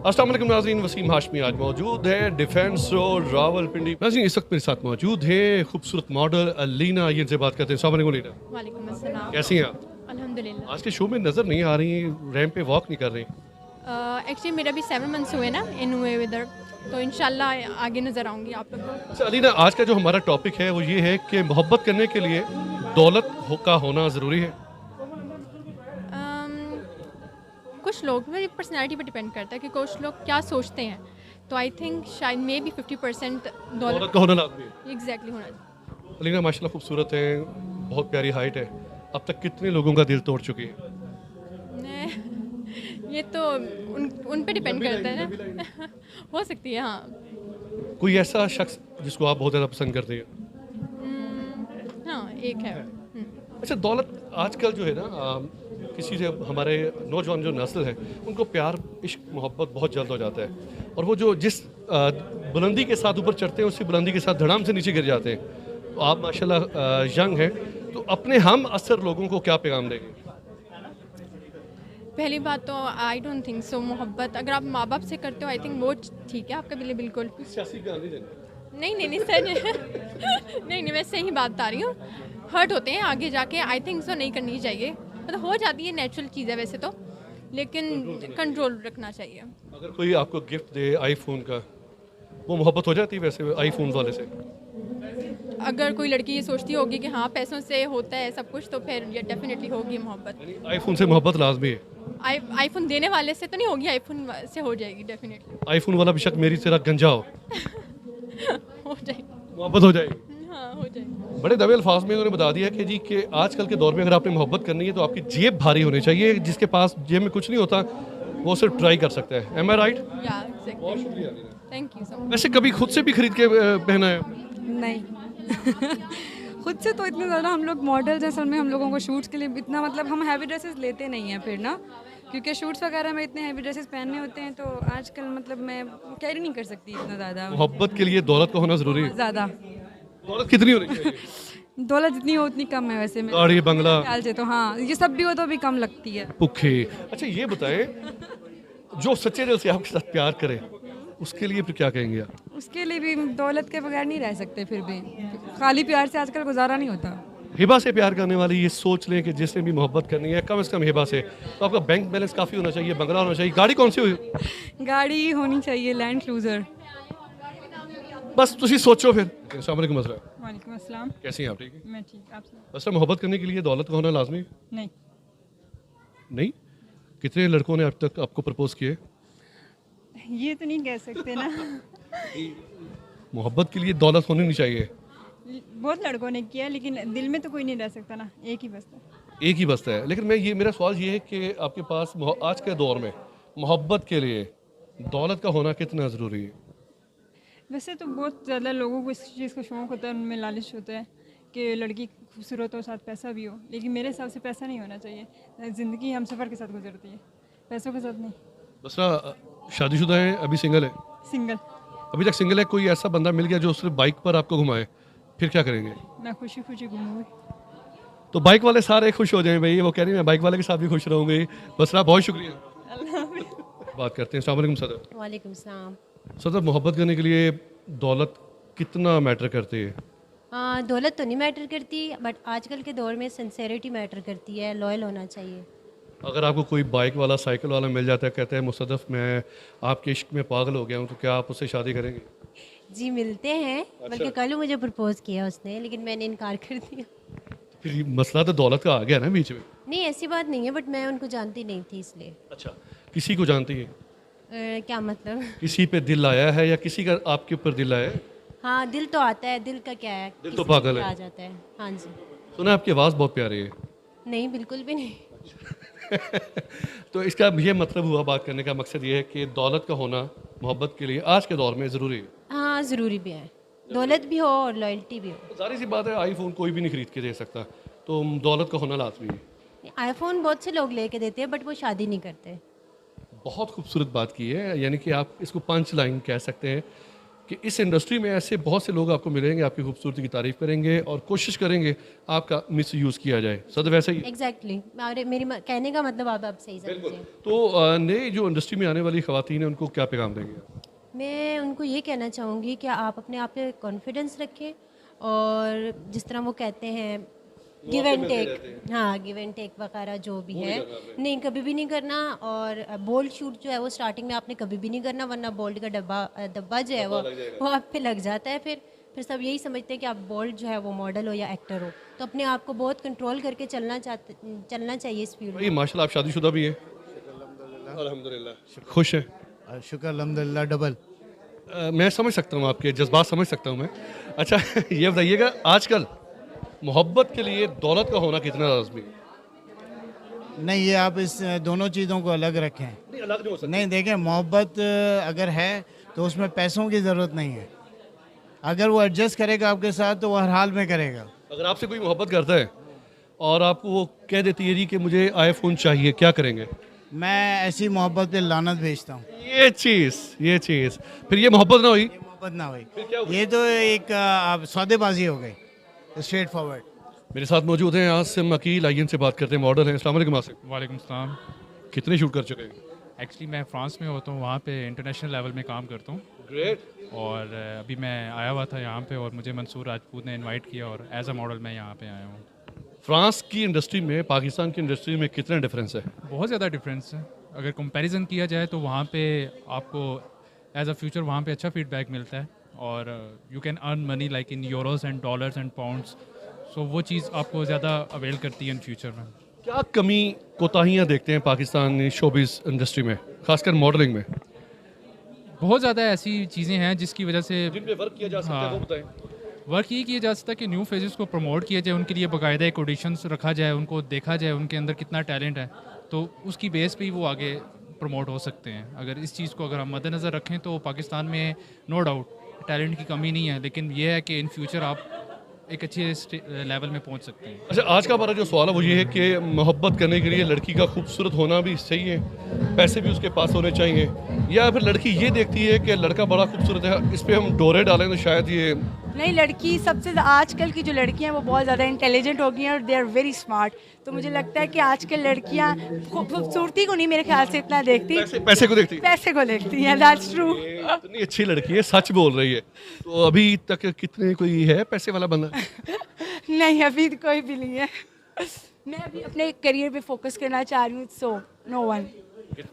अस्सलाम वालेकुम नाज़रीन, वसीम हाशमी आज मौजूद है डिफेंस रोड रावलपिंडी। नाज़रीन इस वक्त मेरे साथ मौजूद है खूबसूरत मॉडल अलीना, ये इनसे बात करते हैं। अस्सलाम वालेकुम लीना, वालेकुम अस्सलाम। कैसी हैं आप? अल्हम्दुलिल्लाह। आज के शो में नज़र नहीं आ रही, रैंप पे वॉक नहीं कर रही। एक्चुअली मेरा भी 7 मंथ्स हुए ना इन हुए इधर, तो इंशाल्लाह आगे नज़र आऊँगी आप लोग को। अच्छा अलीना, आज का जो हमारा टॉपिक है वो ये है कि मोहब्बत करने के लिए का होना ज़रूरी है। अम, कुछ लोग मेरी पर्सनैलिटी पर डिपेंड करता है कि कुछ लोग क्या सोचते हैं, तो आई थिंक शायद मे बी 50% दौलत का होना लाजमी है। एग्जैक्टली होना चाहिए। अलीना माशाल्लाह खूबसूरत है, बहुत प्यारी हाइट है। अब तक कितने लोगों का दिल तोड़ चुकी है? ये तो उन पे डिपेंड करता है ना। हो सकती है, हाँ। कोई ऐसा शख्स जिसको आप बहुत ज़्यादा पसंद करते हैं? हाँ, एक है। अच्छा दौलत आजकल जो है ना, किसी से हमारे नौजवान जो नस्ल है उनको प्यार इश्क मोहब्बत बहुत जल्द हो जाता है, और वो जो जिस बुलंदी के साथ ऊपर चढ़ते हैं उसी बुलंदी के साथ धड़ाम से नीचे गिर जाते हैं। तो आप माशाल्लाह यंग हैं, तो अपने हम असर लोगों को क्या पैगाम देंगे? पहली बात तो आई डोंट थिंक सो मोहब्बत अगर आप माँ बाप से करते हो आई थिंक वो ठीक है आपके लिए बिल्कुल। सियासी गाली देंगे? नहीं सर। नहीं मैं सही बात बता रही हूँ। हर्ट होते हैं आगे जाके, आई थिंक सो नहीं करनी चाहिए। मतलब हो जाती है, नेचुरल चीज़ है वैसे तो, लेकिन कंट्रोल रखना चाहिए। अगर कोई आपको गिफ्ट दे आईफोन का, वो मोहब्बत हो जाती है वैसे आईफोन वाले से? अगर कोई लड़की ये सोचती होगी कि हाँ पैसों से होता है सब कुछ, तो फिर ये डेफिनेटली होगी मोहब्बत। आईफोन से मोहब्बत लाजमी है? आईफोन देने वाले से तो नहीं होगी, आईफोन से हो जाएगी डेफिनेटली। आईफोन वाला बेशक मेरी तरह गंजा हो, हो जाएगी। मोहब्बत हो जाएगी। हाँ, हो जाएगी। बड़े दबे अल्फाज में उन्होंने बता दिया कि जी कि आजकल के दौर में अगर आपने मोहब्बत करनी है तो आपकी जेब भारी होनी चाहिए, जिसके पास जेब में कुछ नहीं होता वो सिर्फ ट्राई कर सकता है। एम आई राइट? या बहुत एग्जैक्टली। शुक्रिया। Thank you so much. वैसे कभी खुद से भी खरीद के पहना है? नहीं। खुद से तो इतने ज़्यादा हम लोग मॉडल्स हैं, असल में हम लोगों को शूट्स के लिए इतना मतलब हम हैवी ड्रेसेस लेते नहीं हैं फिर ना, क्योंकि शूट्स वगैरह में इतने हैवी ड्रेसेस पहनने होते हैं, तो आजकल मतलब मैं कैरी नहीं कर सकती इतना ज़्यादा। मोहब्बत के लिए दौलत का होना जरूरी है? ज़्यादा दौलत कितनी होनी चाहिए? दौलत जितनी हो उतनी कम है वैसे मेरे गाड़ी बंगला ख्याल से, तो हाँ ये सब भी हो तो भी कम लगती है। भुखे। अच्छा ये बताएं, जो सच्चे दिल से आपके साथ प्यार करे उसके लिए फिर क्या कहेंगे आप? उसके लिए भी दौलत के बगैर नहीं रह सकते, फिर भी खाली प्यार से आजकल गुजारा नहीं होता। हिबा से प्यार करने वाले ये सोच लें कि जिसने भी मोहब्बत करनी है कम से कम हिबा से, तो आपका बैंक बैलेंस काफ़ी होना चाहिए, बंगला होना चाहिए। गाड़ी कौन सी हुई? गाड़ी होनी चाहिए लैंड क्रूजर। बस तुसी सोचो फिर। अस्सलाम वालेकुम मसला, वालेकुम अस्सलाम। कैसी हैं आप? ठीक है। मैं ठीक, आप सुनाओ? बस मोहब्बत करने के लिए दौलत का होना लाजमी नहीं, नहीं? कितने लड़कों ने अब तक आपको प्रपोज किए? ये तो नहीं कह सकते ना। मोहब्बत के लिए दौलत होनी नहीं चाहिए? बहुत लड़कों ने किया, लेकिन दिल में तो कोई नहीं रह सकता ना, एक ही बस था। एक ही बसता है। लेकिन मेरा सवाल ये है कि आपके पास आज के दौर में मोहब्बत के लिए दौलत का होना कितना ज़रूरी है? वैसे तो बहुत ज़्यादा लोगों को इस चीज़ का शौक़ होता है, उनमें लालच होता है कि लड़की खूबसूरत हो साथ पैसा भी हो, लेकिन मेरे हिसाब से पैसा नहीं होना चाहिए। ज़िंदगी हम सफ़र के साथ गुजरती है, पैसों के साथ नहीं। बसरा शादीशुदा है, अभी सिंगल है? सिंगल। अभी तक सिंगल है। कोई ऐसा बंदा मिल गया जो सिर्फ बाइक पर आपको घुमाए, फिर क्या करेंगे? मैं खुशी खुशी घूमूंगी। तो बाइक वाले सारे खुश हो जाएं भाई, वो कह रही मैं बाइक वाले के साथ भी खुश रहूँगी। बसरा बहुत शुक्रिया। बात करते हैं। अस्सलाम वालेकुम सदर। वालेकुम सलाम। सदर, मोहब्बत करने के लिए दौलत कितना मैटर करती है? दौलत तो नहीं मैटर करती, बट आजकल के दौर में सिंसेरिटी मैटर करती है, लॉयल होना चाहिए। अगर आपको कोई बाइक वाला साइकिल वाला मिल जाता है, कहता है मुसद्दफ़ मैं आपके इश्क में पागल हो गया हूँ, तो क्या आप उससे शादी करेंगे? जी मिलते हैं, बल्कि कल मुझे प्रपोज किया उसने, लेकिन मैंने इनकार कर दिया। फिर ये मसला तो दौलत का आ गया ना बीच में। नहीं ऐसी बात नहीं है, बट मैं उनको जानती नहीं थी इसलिए। अच्छा, किसी को जानती है? क्या मतलब? किसी पे दिल आया है या किसी का आपके ऊपर दिल आया है? हाँ दिल तो आता है, दिल का क्या है, दिल तो किसी पागल पे है। आ जाता है। हाँ जी। सुना आपकी आवाज़ बहुत प्यारी है। नहीं बिल्कुल भी नहीं। तो इसका ये मतलब हुआ, बात करने का मकसद ये है कि दौलत का होना मोहब्बत के लिए आज के दौर में ज़रूरी है। हाँ ज़रूरी भी है, दौलत भी हो और लॉयल्टी भी हो। जाहिर सी बात है, आईफोन कोई भी नहीं खरीद के दे सकता, तो दौलत का होना लाजमी है। आईफोन बहुत से लोग लेके देते हैं, बट वो शादी नहीं करते। बहुत खूबसूरत बात की है, यानी कि आप इसको पंच लाइन कह सकते हैं कि इस इंडस्ट्री में ऐसे बहुत से लोग आपको मिलेंगे, आपकी खूबसूरती की तारीफ करेंगे और कोशिश करेंगे आपका मिस यूज़ किया जाए। सद वैसे ही एग्जैक्टली मेरी कहने का मतलब आप सही समझे। तो नए जो इंडस्ट्री में आने वाली ख़वातीन हैं उनको क्या पैगाम देंगे आप? मैं उनको ये कहना चाहूँगी कि आप अपने आप पे कॉन्फिडेंस रखें और जिस तरह वो कहते हैं गिव एंड टेक, हाँ गिव एंड टेक वगैरह जो भी है, नहीं कभी भी नहीं करना। और बोल्ड शूट जो है वो स्टार्टिंग में आपने कभी भी नहीं करना, वरना बोल्ड का डब्बा जो है वो आप पे लग जाता है। फिर सब यही समझते हैं कि आप बोल्ड जो है वो मॉडल हो या एक्टर हो, तो अपने आप को बहुत कंट्रोल करके चलना चाहिए इस फील्ड में। भाई माशाल्लाह आप शादीशुदा भी हैं? अल्हम्दुलिल्लाह। खुश हैं? शुक्र अल्हम्दुलिल्लाह डबल। मैं समझ सकता हूँ, आपके जज्बात समझ सकता हूँ मैं। अच्छा ये बताइएगा आजकल मोहब्बत के लिए दौलत का होना कितना लाजमी है? नहीं, ये आप इस दोनों चीज़ों को अलग रखें। नहीं अलग नहीं हो सकता। नहीं, देखें, मोहब्बत अगर है तो उसमें पैसों की ज़रूरत नहीं है। अगर वो एडजस्ट करेगा आपके साथ तो वो हर हाल में करेगा। अगर आपसे कोई मोहब्बत करता है और आपको वो कह देती है जी कि मुझे आईफोन चाहिए, क्या करेंगे? मैं ऐसी मोहब्बत पे लानत भेजता हूँ। ये चीज़ फिर ये मोहब्बत ना हुई। ये मोहब्बत ना हुई, ये तो एक आप सौदेबाजी हो गई, स्ट्रेट फॉरवर्ड। मेरे साथ मौजूद हैं आसिम अकील, आइए इनसे बात करते हैं, मॉडल हैं। अस्सलाम वालेकुम आसिम। वालेकुम सलाम। कितने शूट कर चुके हैं? एक्चुअली मैं फ्रांस में होता हूँ, वहाँ पे इंटरनेशनल लेवल में काम करता हूँ। ग्रेट। और अभी मैं आया हुआ था यहाँ पे और मुझे मंसूर राजपूत ने इनवाइट किया और एज अ मॉडल मैं यहाँ पे आया हूँ। फ्रांस की इंडस्ट्री में पाकिस्तान की इंडस्ट्री में कितना डिफरेंस है? बहुत ज़्यादा डिफरेंस है। अगर कंपैरिजन किया जाए तो वहाँ पे आपको एज अ फ्यूचर वहाँ पे अच्छा फीडबैक मिलता है और you can earn money like in euros and dollars and pounds. So वो चीज़ आपको ज़्यादा अवेल करती है इन फ्यूचर में। क्या कमी कोताहियाँ देखते हैं पाकिस्तानी शोबिस इंडस्ट्री में, खासकर मॉडलिंग में? बहुत ज़्यादा ऐसी चीज़ें हैं जिसकी वजह से जिन पे वर्क किया जा सकता है वो बताएं। वर्क ये किया जा सकता है कि न्यू फेजेस को प्रमोट किया जाए, उनके लिए बाकायदा एक ऑडिशंस रखा जाए, उनको देखा जाए उनके अंदर कितना टैलेंट है, तो उसकी बेस पे ही वो आगे प्रमोट हो सकते हैं। अगर इस चीज़ को अगर हम मद्देनज़र रखें तो पाकिस्तान में नो डाउट टैलेंट की कमी नहीं है, लेकिन ये है कि इन फ्यूचर आप एक अच्छे लेवल में पहुंच सकते हैं। अच्छा आज का हमारा जो सवाल है वो ये है कि मोहब्बत करने के लिए लड़की का खूबसूरत होना भी सही है, पैसे भी उसके पास होने चाहिए, या फिर लड़की ये देखती है कि लड़का बड़ा खूबसूरत है, इस पर हम डोरे डालें तो शायद ये? नहीं, लड़की सबसे आजकल की जो लड़कियां हैं वो बहुत ज़्यादा इंटेलिजेंट हो गई हैं और दे आर वेरी स्मार्ट। तो मुझे लगता है कि आजकल लड़कियां खूबसूरती को नहीं मेरे ख्याल से इतना देखती, पैसे को देखती है। पैसे को देखती हैं। That's true. ये इतनी अच्छी लड़की है, सच बोल रही है। तो अभी तक कितने कोई है पैसे वाला बंदा? नहीं, अभी तो कोई भी नहीं है। मैं अभी अपने करियर पे फोकस करना चाह रही हूँ, सो नो वन।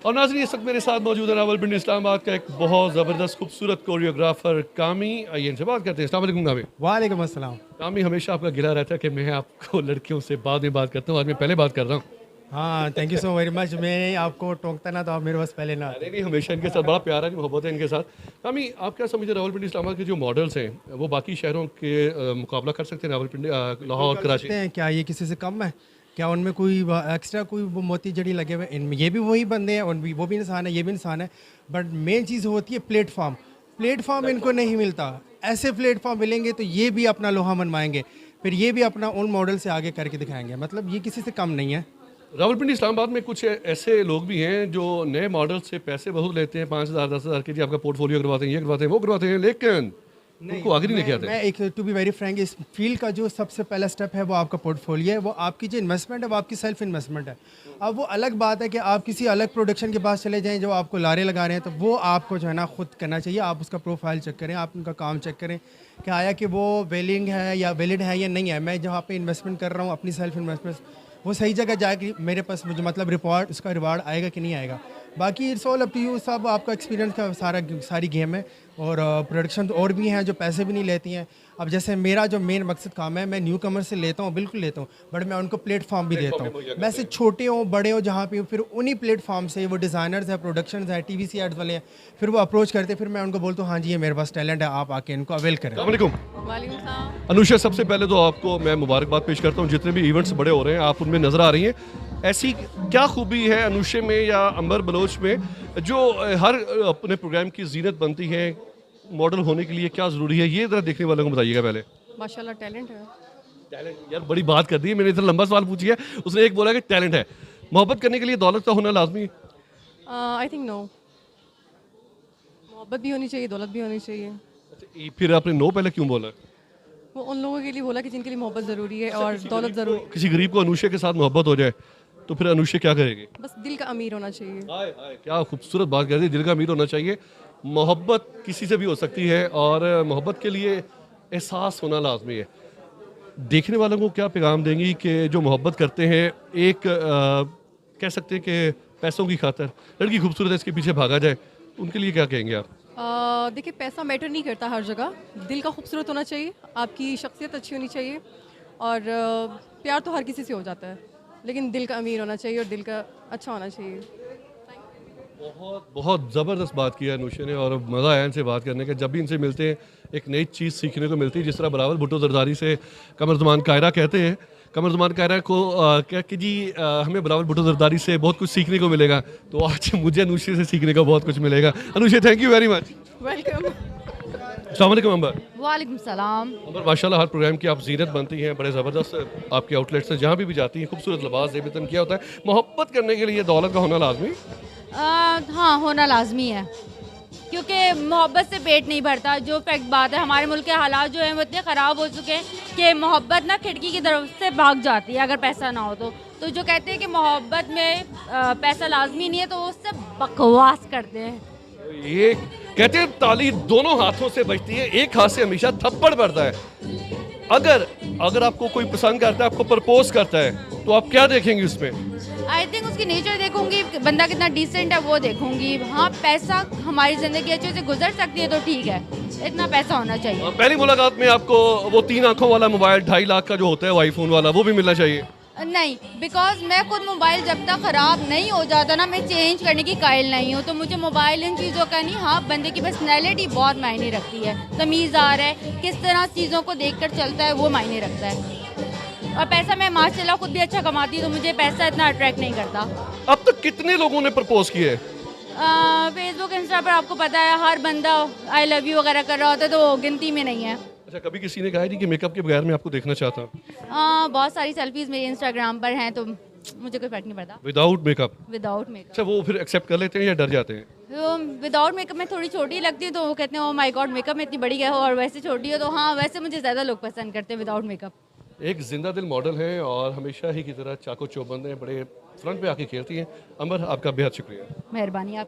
और नाज़रीन इस वक्त मेरे साथ मौजूद है रावलपिंडी इस्लामाबाद का एक बहुत ज़बरदस्त खूबसूरत कोरियोग्राफर कामी। आइए इनसे बात करते हैं। अस्सलाम वालेकुम कामी। वालेकुम अस्सलाम। कामी, हमेशा आपका गिला रहता है कि मैं आपको लड़कियों से बाद में बात करता हूँ, आज मैं पहले बात कर रहा हूँ। हाँ, thank you so very much. मैं आपको टोकता ना तो आप मेरे पास पहले ना। नहीं, हमेशा इनके साथ बड़ा प्यार है, मोहब्बत है इनके साथ। कामी, आप क्या समझते हैं रावलपिंडी इस्लामाबाद के जो मॉडल्स हैं वो बाकी शहरों के मुकाबला कर सकते हैं? रावलपिंडी, लाहौर, कराची, हैं क्या ये किसी से कम है? क्या उनमें कोई एक्स्ट्रा कोई वो मोती जड़ी लगे हुए? इनमें ये भी वही बंदे हैं, उन भी वो भी इंसान है, ये भी इंसान है। बट मेन चीज़ होती है प्लेटफॉर्म इनको नहीं मिलता। ऐसे प्लेटफॉर्म मिलेंगे तो ये भी अपना लोहा मनवाएंगे, फिर ये भी अपना उन मॉडल से आगे करके दिखाएंगे। मतलब ये किसी से कम नहीं है। रावलपिंडी इस्लामाबाद में कुछ ऐसे लोग भी हैं जो नए मॉडल से पैसे बहुत लेते हैं, 5,000 10,000 के जी आपका पोर्टफोलियो करवाते हैं, ये करवाते हैं, वो करवाते हैं, लेकिन उनको आगे नहीं लेके आते। मैं एक टू बी वेरी फ्रैंक, इस फील्ड का जो सबसे पहला स्टेप है वो आपका पोर्टफोलियो है, वो आपकी जो इन्वेस्टमेंट है वो आपकी सेल्फ इन्वेस्टमेंट है। अब वो अलग बात है कि आप किसी अलग प्रोडक्शन के पास चले जाएं जो आपको लारे लगा रहे हैं, तो वो आपको जो है ना खुद करना चाहिए। आप उसका प्रोफाइल चेक करें, आप उनका काम चेक करें कि आया कि वो वेलिंग है या वैलिड है या नहीं है। मैं जहाँ पे इन्वेस्टमेंट कर रहा हूँ अपनी सेल्फ इन्वेस्टमेंट, वो सही जगह जाएगी, मेरे पास मुझे मतलब रिवॉर्ड, उसका रिवार्ड आएगा कि नहीं आएगा। बाकी it's all up to you, सब आपका एक्सपीरियंस का सारी गेम है। और प्रोडक्शन तो और भी हैं जो पैसे भी नहीं लेती हैं। अब जैसे मेरा जो मेन मकसद काम है, मैं न्यू कमर से लेता हूँ, बिल्कुल लेता हूँ, बट मैं उनको प्लेटफॉर्म भी देता हूँ। वैसे छोटे हों बड़े हों जहाँ पे, फिर उन्हीं प्लेटफॉर्म से वो डिज़ाइनर्स हैं, प्रोडक्शंस हैं, TVC एड्स वाले हैं, फिर वो अप्रोच करते, फिर मैं उनको बोलता हूँ हाँ जी ये मेरे पास टैलेंट है, आप आके इनको अवेल करें। वालेकुम अनुषा, सबसे पहले तो आपको मैं मुबारकबाद पेश करता हूँ, जितने भी इवेंट्स बड़े हो रहे हैं आप उनमें नज़र आ रही हैं। ऐसी क्या खूबी है अनुषे में या अंबर बलोच में जो हर अपने प्रोग्राम की जीनत बनती है? मॉडल होने के लिए क्या ज़रूरी है, ये ज़रा देखने वालों को बताइएगा पहले। माशाल्लाह टैलेंट है। टैलेंट, यार बड़ी बात कर दी है, मैंने इतना लंबा सवाल पूछ है, उसने एक बोला कि टैलेंट है। मोहब्बत करने के लिए दौलत का होना लाजमी है? आई थिंक नो, मोहब्बत भी होनी चाहिए, दौलत भी होनी चाहिए। फिर आपने नो पहले क्यों बोला? वो उन लोगों के लिए बोला कि जिनके लिए मोहब्बत ज़रूरी है और दौलत ज़रूरी। किसी गरीब को अनुष्का के साथ मोहब्बत हो जाए तो फिर अनुष्का क्या करेगी? बस दिल का अमीर होना चाहिए। हाय हाय, क्या खूबसूरत बात कर दी, दिल का अमीर होना चाहिए। मोहब्बत किसी से भी हो सकती है और मोहब्बत के लिए एहसास होना लाजमी है। देखने वालों को क्या पैगाम देंगी कि जो मोहब्बत करते हैं एक कह सकते हैं कि पैसों की खातर लड़की खूबसूरत है इसके पीछे भागा जाए, उनके लिए क्या कहेंगे आप? देखिए पैसा मैटर नहीं करता हर जगह, दिल का खूबसूरत होना चाहिए, आपकी शख्सियत अच्छी होनी चाहिए और प्यार तो हर किसी से हो जाता है, लेकिन दिल का अमीर होना चाहिए और दिल का अच्छा होना चाहिए। बहुत बहुत ज़बरदस्त बात की है अनुष्का ने और मज़ा आया इनसे बात करने का। जब भी इनसे मिलते हैं एक नई चीज़ सीखने को मिलती है। जिस तरह बराबर भुट्टो जरदारी से कमरज़मान कायरा कहते हैं, कमरज़मान कायरा को क्या कि जी हमें बराबर भुट्टो जरदारी से बहुत कुछ सीखने को मिलेगा, तो आज मुझे अनुष्का से सीखने का बहुत कुछ मिलेगा। Anushka thank you very much. Welcome. अस्सलाम वालेकुम अंबर। वालेकुम सलाम। अंबर माशाल्लाह हर प्रोग्राम की आप जीनत बनती हैं, बड़े ज़बरदस्त आपके आउटलेट्स हैं, जहाँ भी जाती हैं खूबसूरत लिबास ज़ेबतन किया होता है। मोहब्बत करने के लिए दौलत का होना लाजमी? हाँ, होना लाजमी है, क्योंकि मोहब्बत से पेट नहीं भरता। जो फैक्ट बात है, हमारे मुल्क के हालात जो हैं वो इतने ख़राब हो चुके हैं कि मोहब्बत ना खिड़की की तरफ से भाग जाती है अगर पैसा ना हो तो जो कहते हैं कि मोहब्बत में पैसा लाजमी नहीं है, तो वो उससे बकवास करते हैं। ये कहते हैं ताली दोनों हाथों से बजती है, एक हाथ से हमेशा थप्पड़ पड़ता है। अगर आपको कोई पसंद करता है, आपको प्रपोज करता है, तो आप क्या देखेंगे उसमें? आई थिंक उसकी नेचर देखूंगी, बंदा कितना डिसेंट है वो देखूंगी। हाँ, पैसा हमारी ज़िंदगी अच्छे से गुजर सकती है तो ठीक है, इतना पैसा होना चाहिए। पहली मुलाकात में आपको वो 3 आंखों वाला मोबाइल 2.5 लाख का जो होता है आईफोन वाला, वो भी मिलना चाहिए? नहीं, बिकॉज मैं खुद मोबाइल जब तक ख़राब नहीं हो जाता ना, मैं चेंज करने की कायल नहीं हूँ, तो मुझे मोबाइल इन चीज़ों का नहीं। हाँ, बंदे की पर्सनैलिटी बहुत मायने रखती है, तमीज़दार है, किस तरह चीज़ों को देखकर चलता है वो मायने रखता है। और पैसा, मैं माशाल्लाह खुद भी अच्छा कमाती हूँ, तो मुझे पैसा इतना अट्रैक्ट नहीं करता। अब तक कितने लोगों ने प्रपोज किए? फेसबुक इंस्टा पर आपको पता है हर बंदा आई लव यू वगैरह कर रहा होता है, तो वो गिनती में नहीं है। अच्छा, कभी किसी ने कहा है कि मेकअप के बगैर मैं आपको देखना चाहता हूँ? बहुत सारी सेल्फीज मेरे इंस्टाग्राम पर हैं, तो मुझे कोई फर्क नहीं पड़ता। Without makeup? Without makeup. अच्छा, वो फिर एक्सेप्ट कर लेते हैं या डर जाते हैं? तो विदाउट मेकअप में थोड़ी छोटी लगती है, तो वो कहते हैं ओ माय गॉड मेकअप में इतनी बड़ी है, और वैसे छोटी हो, तो हाँ वैसे मुझे ज़्यादा लोग पसंद करते हैं विदाउट मेकअप। एक जिंदा दिल मॉडल है और हमेशा ही की तरह चाको चौबंद हैं, बड़े फ्रंट पे आके खेलती हैं। अंबर, आपका बेहद शुक्रिया। मेहरबानी आप।